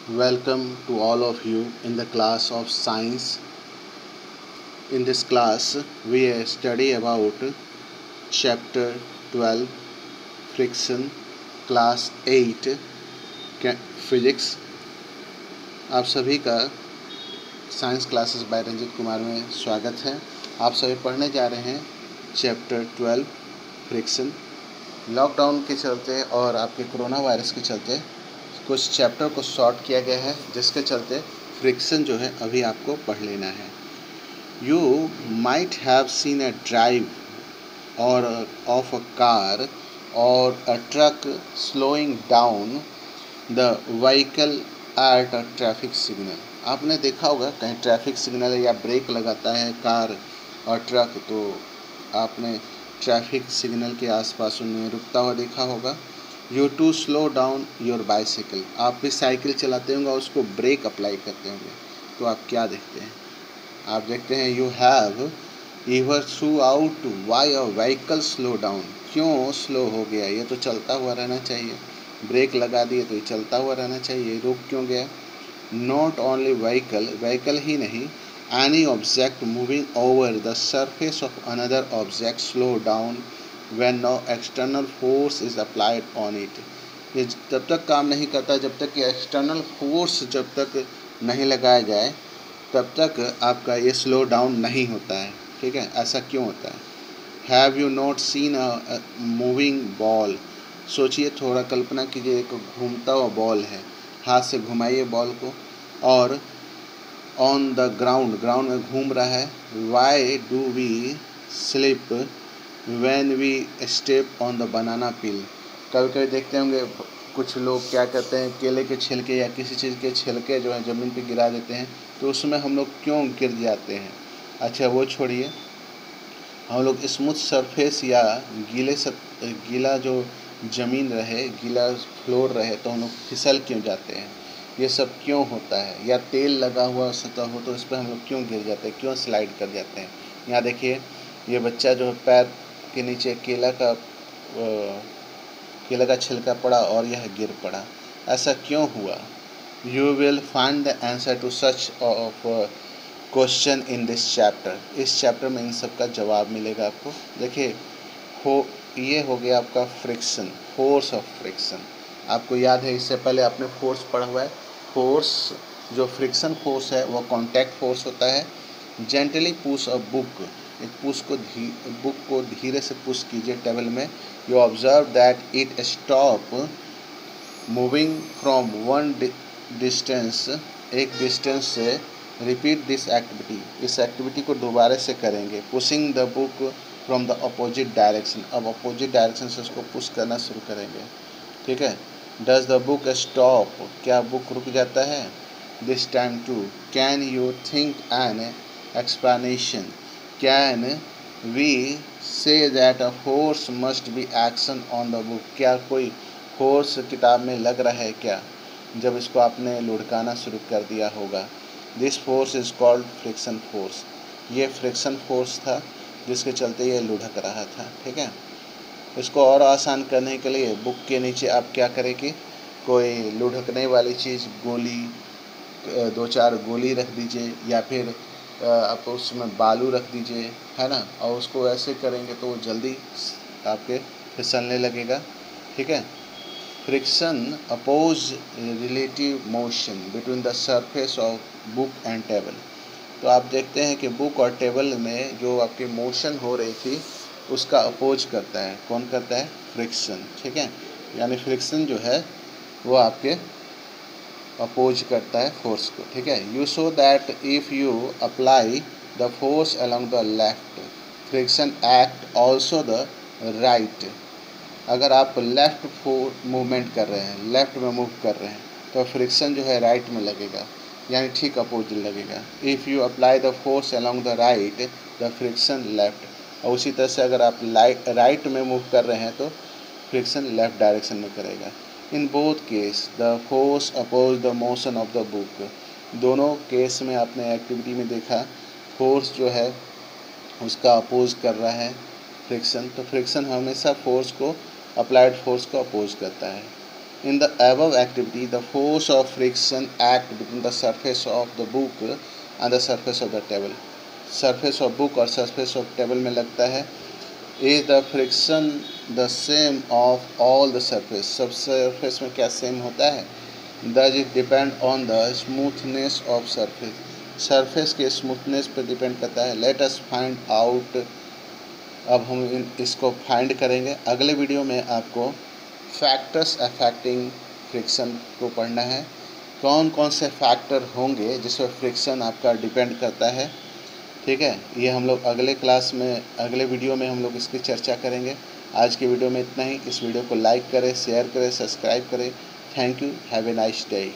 Welcome to all of you in the class of science. In this class, we study about chapter 12 friction, class 8 physics. आप सभी का science classes bye Ranjit Kumar में स्वागत है। आप सभी पढ़ने जा रहे हैं चैप्टर 12 फ्रिक्शन। लॉकडाउन के चलते और आपके कोरोना वायरस के चलते कुछ चैप्टर को शॉर्ट किया गया है, जिसके चलते फ्रिक्शन जो है अभी आपको पढ़ लेना है। You might have seen a driver of a car और a truck slowing down the vehicle at a traffic signal. आपने देखा होगा कहीं ट्रैफिक सिग्नल या ब्रेक लगाता है कार और ट्रक, तो आपने ट्रैफिक सिग्नल के आसपास उन्हें रुकता हुआ देखा होगा। You too slow down your bicycle. आप भी साइकिल चलाते होंगे और उसको ब्रेक अप्लाई करते होंगे, तो आप क्या देखते हैं? आप देखते हैं you have ever through out why a vehicle slow down. क्यों स्लो हो गया? ये तो चलता हुआ रहना चाहिए। ब्रेक लगा दिए तो ये चलता हुआ रहना चाहिए, रुक क्यों गया? नॉट ओनली व्हीकल ही नहीं, any object moving over the surface of another object slow down when no external force is applied on it। ये तब तक काम नहीं करता जब तक कि एक्सटर्नल फोर्स जब तक नहीं लगाया जाए, तब तक आपका ये स्लो डाउन नहीं होता है। ठीक है, ऐसा क्यों होता है? Have you not seen a moving ball. सोचिए, थोड़ा कल्पना कीजिए, एक घूमता हुआ बॉल है, हाथ से घुमाइए बॉल को, और ऑन द ग्राउंड में घूम रहा है। Why do we slip when we step on the banana peel। कभी कभी देखते होंगे कुछ लोग क्या करते हैं, केले के छिलके या किसी चीज़ के छिलके जो है ज़मीन पे गिरा देते हैं, तो उसमें हम लोग क्यों गिर जाते हैं? अच्छा वो छोड़िए, हम लोग स्मूथ सरफेस या गीला जो ज़मीन रहे, गीला फ्लोर रहे, तो हम लोग फिसल क्यों जाते हैं? ये सब क्यों होता है? या तेल लगा हुआ सतह हो तो इस पर हम लोग क्यों गिर जाते हैं, क्यों स्लाइड कर जाते हैं? यहाँ देखिए, ये बच्चा जो है पैर के नीचे केला का छिलका पड़ा और यह गिर पड़ा। ऐसा क्यों हुआ? You will find the answer to such of question in this chapter. इस चैप्टर में इन सब का जवाब मिलेगा आपको। देखिए, ये हो गया आपका फ्रिक्शन, फोर्स ऑफ फ्रिक्शन। आपको याद है, इससे पहले आपने फोर्स पढ़ा हुआ है। फोर्स जो फ्रिक्शन फोर्स है वो कॉन्टैक्ट फोर्स होता है। जेंटली पुश अ बुक, एक बुक को धीरे से पुश कीजिए टेबल में। You observe that it stop moving from one distance, एक डिस्टेंस से। रिपीट दिस एक्टिविटी, इस एक्टिविटी को दोबारा से करेंगे। Pushing the book from the opposite direction, अब अपोजिट डायरेक्शन से उसको पुश करना शुरू करेंगे। ठीक है। डज द बुक स्टॉप, क्या बुक रुक जाता है? This time too. Can you think an explanation, can we say that a force must be action on the book। क्या कोई फोर्स किताब में लग रहा है क्या, जब इसको आपने लुढ़काना शुरू कर दिया होगा? This force is called friction force. ये फ्रिक्शन फोर्स था जिसके चलते ये लुढ़क रहा था। ठीक है। इसको और आसान करने के लिए बुक के नीचे आप क्या करें कि कोई लुढ़कने वाली चीज़, गोली, 2-4 गोली रख दीजिए, या फिर आप उसमें बालू रख दीजिए, है ना, और उसको ऐसे करेंगे तो वो जल्दी आपके फिसलने लगेगा। ठीक है। Friction oppose relative motion between the surface of book and table. तो आप देखते हैं कि बुक और टेबल में जो आपकी मोशन हो रही थी उसका अपोज करता है। कौन करता है? फ्रिक्शन। ठीक है। यानी फ्रिक्शन जो है वो आपके अपोज करता है फोर्स को। ठीक है। You show that if you apply the force along the left, friction act also the right. अगर आप लेफ्ट मूवमेंट कर रहे हैं, लेफ्ट में मूव कर रहे हैं, तो फ्रिक्शन जो है राइट में लगेगा, यानी ठीक अपोजिट लगेगा। If you apply the force along the right, the friction left. और उसी तरह से अगर आप राइट में मूव कर रहे हैं तो फ्रिक्शन लेफ्ट डायरेक्शन में करेगा। In both case the force oppose the motion of the book. दोनों केस में आपने एक्टिविटी में देखा, फोर्स जो है उसका अपोज कर रहा है फ्रिक्शन। तो फ्रिक्शन हमेशा फोर्स को, अप्लाइड फोर्स को अपोज करता है। In the above activity, the force of friction act between the surface of the book and the surface of the table. Surface of book और surface of table में लगता है. Is the friction the same of all the surface? सब surface में क्या same होता है? Does it depend on the smoothness of surface? Surface के smoothness पर depend करता है. Let us find out. अब हम इसको फाइंड करेंगे. अगले वीडियो में आपको फैक्टर्स अफेक्टिंग फ्रिक्शन को पढ़ना है. कौन कौन से फैक्टर होंगे जिस पर फ्रिक्शन आपका डिपेंड करता है. ठीक है, ये हम लोग अगले क्लास में, अगले वीडियो में हम लोग इसकी चर्चा करेंगे. आज की वीडियो में इतना ही. इस वीडियो को लाइक करें, शेयर करें, सब्सक्राइब करें. Thank you. Have a nice day.